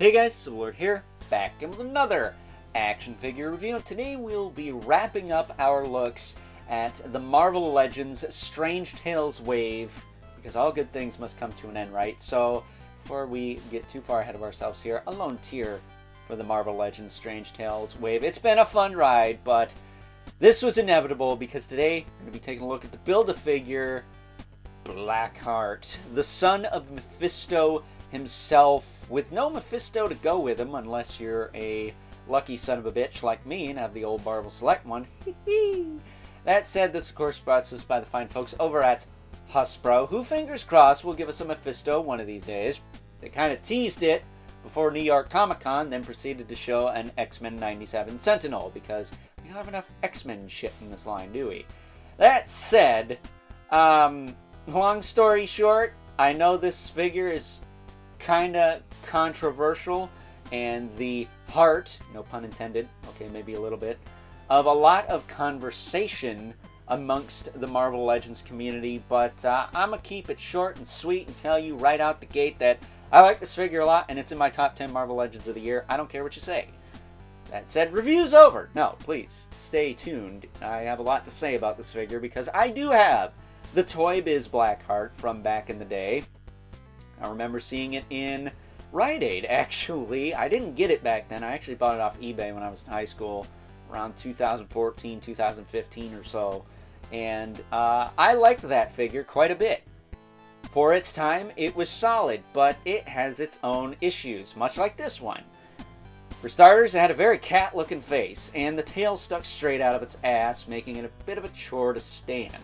Hey guys, Sword here, back in with another action figure review. Today we'll be wrapping up our looks at the Marvel Legends Strange Tales wave, because all good things must come to an end, right? So before we get too far ahead of ourselves here, a lone tear for the Marvel Legends Strange Tales wave. It's been a fun ride, but this was inevitable because today we're going to be taking a look at the Build-A-Figure Blackheart, the son of Mephisto himself, with no Mephisto to go with him unless you're a lucky son of a bitch like me and have the old Marvel Select one. That said, this of course brought to us by the fine folks over at Hasbro, who fingers crossed will give us a Mephisto one of these days. They kind of teased it before New York Comic Con, then proceeded to show an X-Men 97 Sentinel, because we don't have enough X-Men shit in this line, do we? That said, long story short, I know this figure is kinda controversial, and the heart, no pun intended, okay, maybe a little bit, of a lot of conversation amongst the Marvel Legends community, but I'm gonna keep it short and sweet and tell you right out the gate that I like this figure a lot, and it's in my top 10 Marvel Legends of the year. I don't care what you say. That said, review's over. No, please, stay tuned. I have a lot to say about this figure, because I do have the Toy Biz Blackheart from back in the day. I remember seeing it in Rite Aid, actually. I didn't get it back then. I actually bought it off eBay when I was in high school, around 2014, 2015 or so. And I liked that figure quite a bit. For its time, it was solid, but it has its own issues, much like this one. For starters, it had a very cat-looking face, and the tail stuck straight out of its ass, making it a bit of a chore to stand.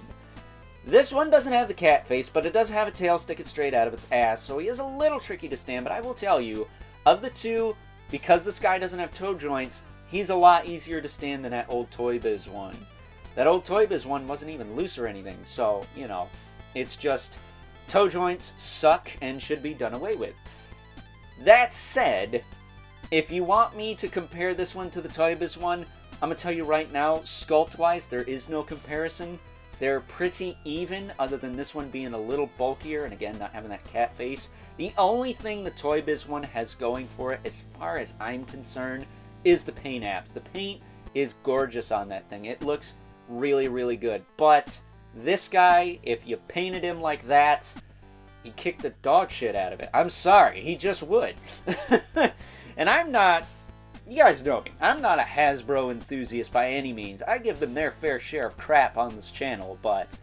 This one doesn't have the cat face, but it does have a tail sticking straight out of its ass, so he is a little tricky to stand, but I will tell you, of the two, because this guy doesn't have toe joints, he's a lot easier to stand than that old Toy Biz one. That old Toy Biz one wasn't even loose or anything, so, you know, it's just toe joints suck and should be done away with. That said, if you want me to compare this one to the Toy Biz one, I'm going to tell you right now, sculpt-wise, there is no comparison. They're pretty even, other than this one being a little bulkier, and again, not having that cat face. The only thing the Toy Biz one has going for it, as far as I'm concerned, is the paint apps. The paint is gorgeous on that thing. It looks really, really good. But this guy, if you painted him like that, he'd kick the dog shit out of it. I'm sorry, he just would. And I'm not... You guys know me. I'm not a Hasbro enthusiast by any means. I give them their fair share of crap on this channel, but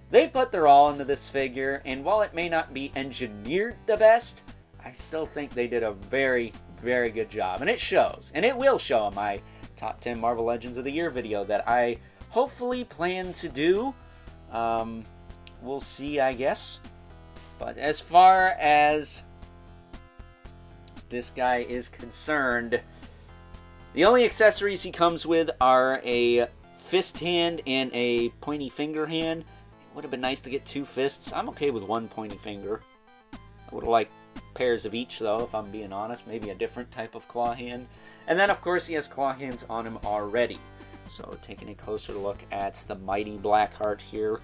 they put their all into this figure, and while it may not be engineered the best, I still think they did a very, very good job. And it shows. And it will show in my top 10 Marvel Legends of the Year video that I hopefully plan to do. We'll see, I guess. But as far as this guy is concerned, the only accessories he comes with are a fist hand and a pointy finger hand. It would have been nice to get two fists. I'm okay with one pointy finger. I would have liked pairs of each, though, if I'm being honest. Maybe a different type of claw hand. And then, of course, he has claw hands on him already. So, taking a closer look at the mighty Blackheart here,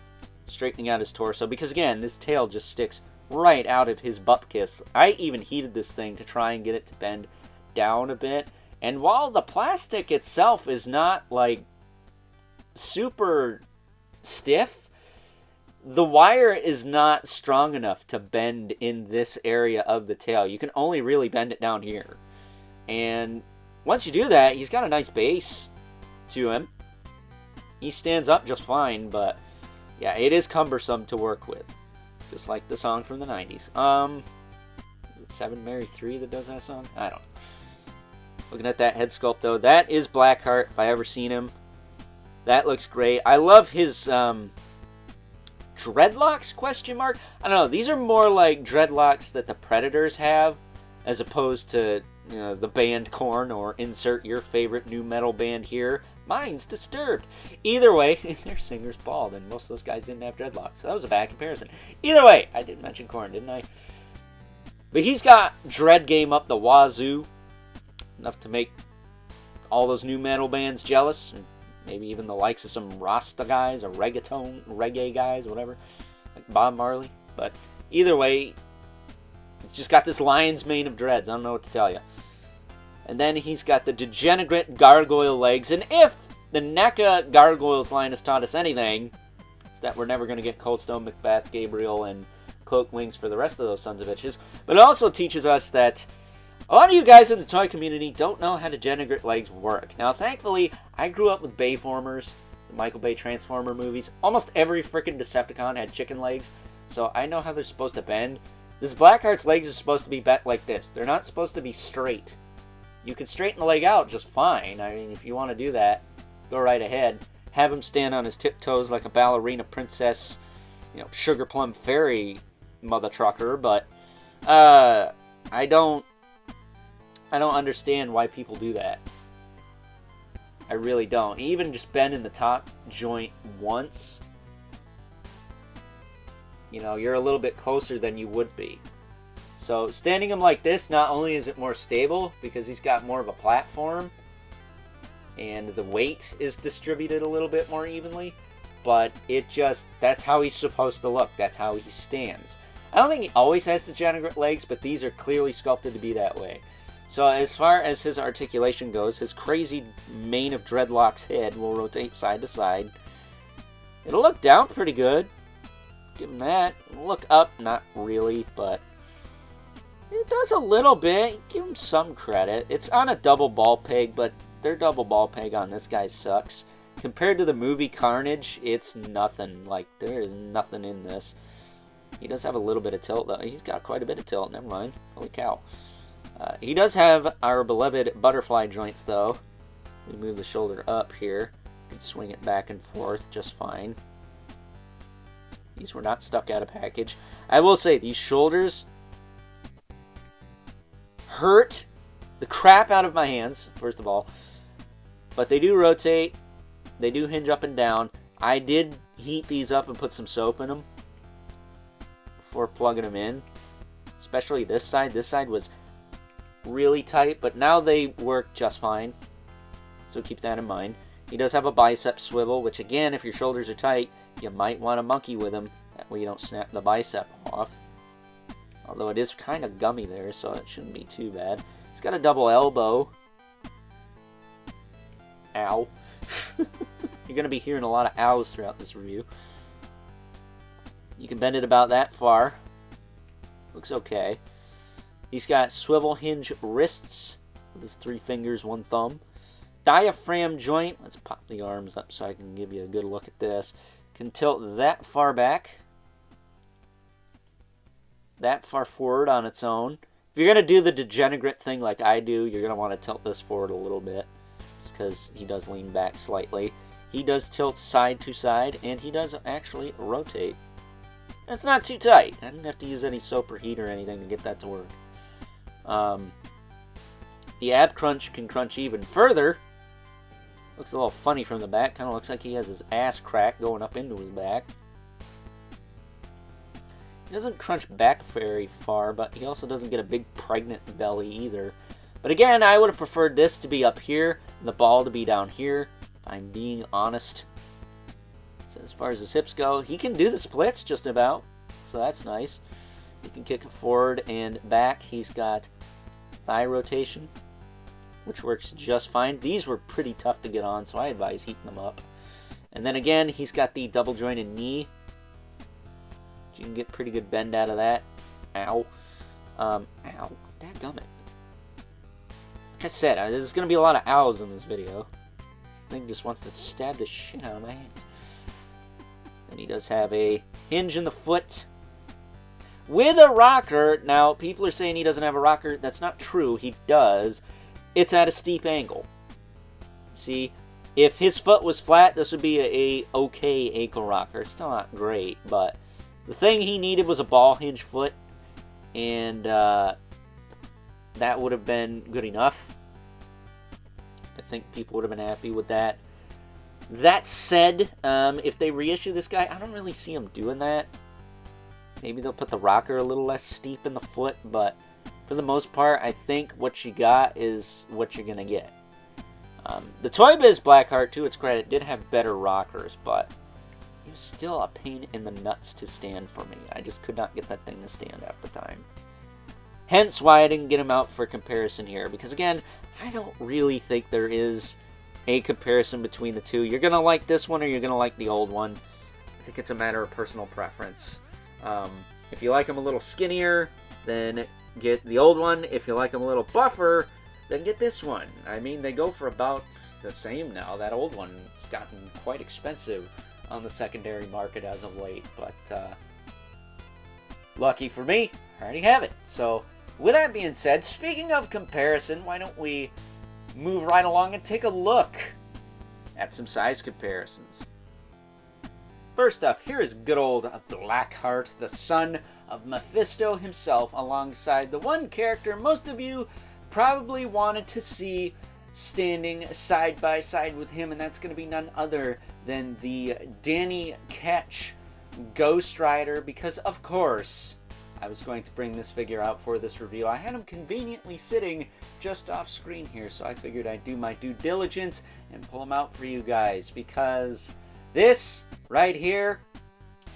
straightening out his torso. Because, again, this tail just sticks right out of his butt kiss. I even heated this thing to try and get it to bend down a bit. And while the plastic itself is not, like, super stiff, the wire is not strong enough to bend in this area of the tail. You can only really bend it down here. And once you do that, he's got a nice base to him. He stands up just fine, but yeah, it is cumbersome to work with. Just like the song from the 90s. Is it 7 Mary 3 that does that song? I don't know. Looking at that head sculpt, though, that is Blackheart, if I ever seen him. That looks great. I love his dreadlocks, question mark? I don't know, these are more like dreadlocks that the Predators have, as opposed to, you know, the band Korn, or insert your favorite new metal band here. Mine's Disturbed. Either way, their singer's bald, and most of those guys didn't have dreadlocks, so that was a bad comparison. Either way, I did mention Korn, didn't I? But he's got dread game up the wazoo. Enough to make all those new metal bands jealous. Maybe even the likes of some Rasta guys or reggae guys, whatever. Like Bob Marley. But either way, He's just got this lion's mane of dreads. I don't know what to tell you. And then he's got the degenerate gargoyle legs. And if the NECA Gargoyles line has taught us anything, it's that we're never going to get Coldstone, Macbeth, Gabriel, and Cloak Wings for the rest of those sons of bitches. But it also teaches us that a lot of you guys in the toy community don't know how degenerate legs work. Now, thankfully, I grew up with Bayformers, the Michael Bay Transformer movies. Almost every freaking Decepticon had chicken legs, so I know how they're supposed to bend. This Blackheart's legs are supposed to be bent like this. They're not supposed to be straight. You can straighten the leg out just fine. I mean, if you want to do that, go right ahead. Have him stand on his tiptoes like a ballerina princess, you know, sugar plum fairy mother trucker, but I don't understand why people do that. I really don't. Even just bending the top joint once, you know, you're a little bit closer than you would be. So standing him like this, not only is it more stable because he's got more of a platform and the weight is distributed a little bit more evenly, but that's how he's supposed to look. That's how he stands. I don't think he always has degenerate legs, but these are clearly sculpted to be that way. So as far as his articulation goes, his crazy mane of dreadlocks head will rotate side to side. It'll look down pretty good. Give him that. It'll look up, not really, but it does a little bit. Give him some credit. It's on a double ball peg, but their double ball peg on this guy sucks. Compared to the movie Carnage, it's nothing. Like, there is nothing in this. He does have a little bit of tilt, though. He's got quite a bit of tilt. Never mind. Holy cow. He does have our beloved butterfly joints, though. We move the shoulder up here. You can swing it back and forth just fine. These were not stuck out of package. I will say, these shoulders hurt the crap out of my hands, first of all. But they do rotate. They do hinge up and down. I did heat these up and put some soap in them before plugging them in. Especially this side. This side was really tight, but now they work just fine. So keep that in mind. He does have a bicep swivel, which again, if your shoulders are tight, you might want to monkey with him. That way you don't snap the bicep off. Although it is kind of gummy there, so it shouldn't be too bad. It's got a double elbow. Ow. You're going to be hearing a lot of ows throughout this review. You can bend it about that far. Looks okay. He's got swivel hinge wrists with his 3 fingers, 1 thumb. Diaphragm joint. Let's pop the arms up so I can give you a good look at this. Can tilt that far back. That far forward on its own. If you're going to do the degenerate thing like I do, you're going to want to tilt this forward a little bit. Just because he does lean back slightly. He does tilt side to side, and he does actually rotate. And it's not too tight. I didn't have to use any soap or heat or anything to get that to work. The ab crunch can crunch even further. Looks a little funny from the back. Kind of looks like he has his ass crack going up into his back. He doesn't crunch back very far, but he also doesn't get a big pregnant belly either. But again, I would have preferred this to be up here, and the ball to be down here, if I'm being honest. So as far as his hips go, he can do the splits just about, so that's nice. He can kick it forward and back. He's got thigh rotation, which works just fine. These were pretty tough to get on, so I advise heating them up. And then again, he's got the double jointed knee. You can get pretty good bend out of that. Ow. Ow. Dadgummit. Like I said, there's going to be a lot of owls in this video. This thing just wants to stab the shit out of my hands. And he does have a hinge in the foot. With a rocker. Now, people are saying he doesn't have a rocker. That's not true. He does. It's at a steep angle. See, if his foot was flat, this would be a okay ankle rocker. It's still not great, but the thing he needed was a ball hinge foot, and that would have been good enough. I think people would have been happy with that. That said, if they reissue this guy, I don't really see them doing that. Maybe they'll put the rocker a little less steep in the foot, but for the most part, I think what you got is what you're going to get. The Toy Biz Blackheart, to its credit, did have better rockers, but it was still a pain in the nuts to stand for me. I just could not get that thing to stand half the time. Hence why I didn't get them out for comparison here. Because again, I don't really think there is a comparison between the two. You're going to like this one or you're going to like the old one. I think it's a matter of personal preference. If you like them a little skinnier, then get the old one. If you like them a little buffer, then get this one. I mean, they go for about the same now. That old one's gotten quite expensive on the secondary market as of late. But lucky for me, I already have it. So with that being said, speaking of comparison, why don't we move right along and take a look at some size comparisons. First up, here is good old Blackheart, the son of Mephisto himself, alongside the one character most of you probably wanted to see standing side by side with him, and that's going to be none other than the Danny Ketch Ghost Rider, because of course I was going to bring this figure out for this review. I had him conveniently sitting just off screen here, so I figured I'd do my due diligence and pull him out for you guys, because this right here,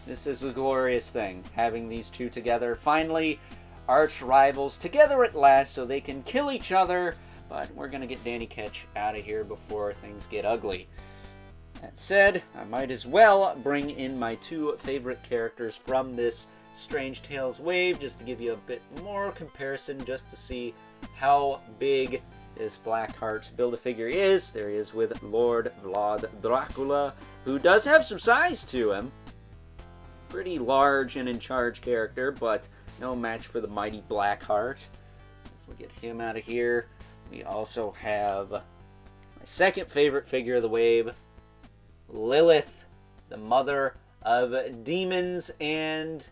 this is a glorious thing, having these two together. Finally, arch rivals together at last so they can kill each other, but we're going to get Danny Ketch out of here before things get ugly. That said, I might as well bring in my two favorite characters from this Strange Tales wave, just to give you a bit more comparison, just to see how big this Blackheart Build-A-Figure is. There he is with Lord Vlad Dracula, who does have some size to him. Pretty large and in charge character, but no match for the mighty Blackheart. If we get him out of here, we also have my second favorite figure of the wave, Lilith, the mother of demons, and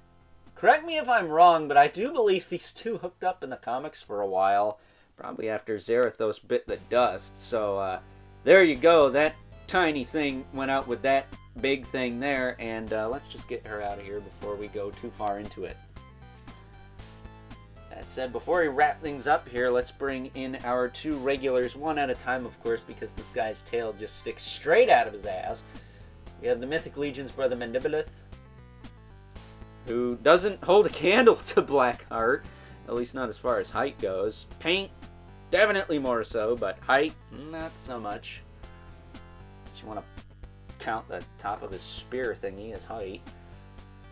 correct me if I'm wrong, but I do believe these two hooked up in the comics for a while, probably after Zarathos bit the dust. So there you go, that tiny thing went out with that big thing there, and let's just get her out of here before we go too far into it. That said, before we wrap things up here, let's bring in our two regulars, one at a time, of course, because this guy's tail just sticks straight out of his ass. We have the Mythic Legion's brother Mandibulith, who doesn't hold a candle to Blackheart, at least not as far as height goes. Paint, definitely more so, but height, not so much. If you want to count the top of his spear thingy as height.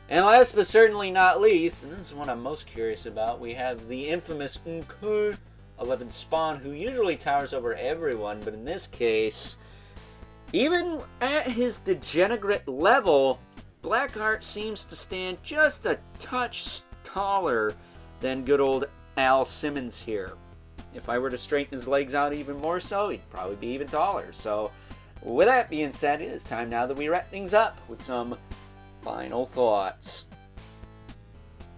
And last but certainly not least, and this is what I'm most curious about, we have the infamous 11 Spawn, who usually towers over everyone, but in this case, even at his degenerate level, Blackheart seems to stand just a touch taller than good old Al Simmons here. If I were to straighten his legs out even more so, he'd probably be even taller. So, with that being said, it is time now that we wrap things up with some final thoughts.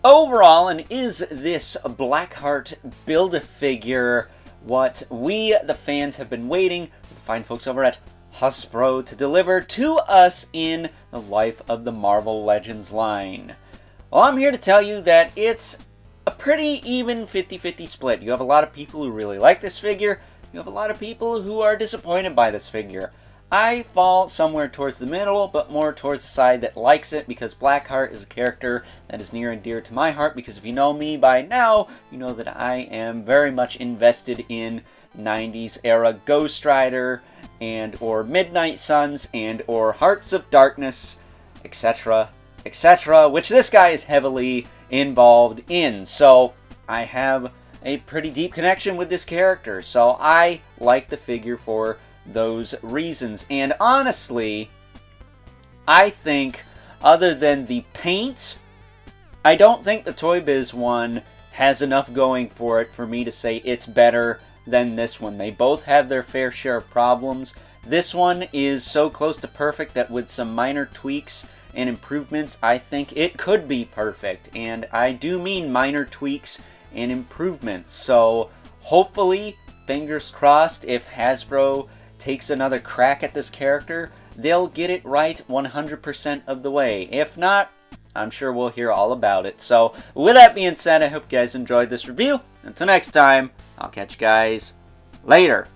Overall, and is this Blackheart Build-A-Figure what we, the fans, have been waiting for the fine folks over at Hasbro to deliver to us in the Life of the Marvel Legends line? Well, I'm here to tell you that it's a pretty even 50-50 split. You have a lot of people who really like this figure. You have a lot of people who are disappointed by this figure. I fall somewhere towards the middle, but more towards the side that likes it, because Blackheart is a character that is near and dear to my heart, because if you know me by now, you know that I am very much invested in 90s era Ghost Rider and or Midnight Suns and or Hearts of Darkness, etc., etc., which this guy is heavily involved in. So I have a pretty deep connection with this character, so I like the figure for those reasons. And honestly, I think other than the paint, I don't think the Toy Biz one has enough going for it for me to say it's better than this one. They both have their fair share of problems. This one is so close to perfect that with some minor tweaks and improvements, I think it could be perfect. And I do mean minor tweaks and improvements. So hopefully, fingers crossed, if Hasbro takes another crack at this character, they'll get it right 100% of the way. If not, I'm sure we'll hear all about it. So, with that being said, I hope you guys enjoyed this review. Until next time, I'll catch you guys later.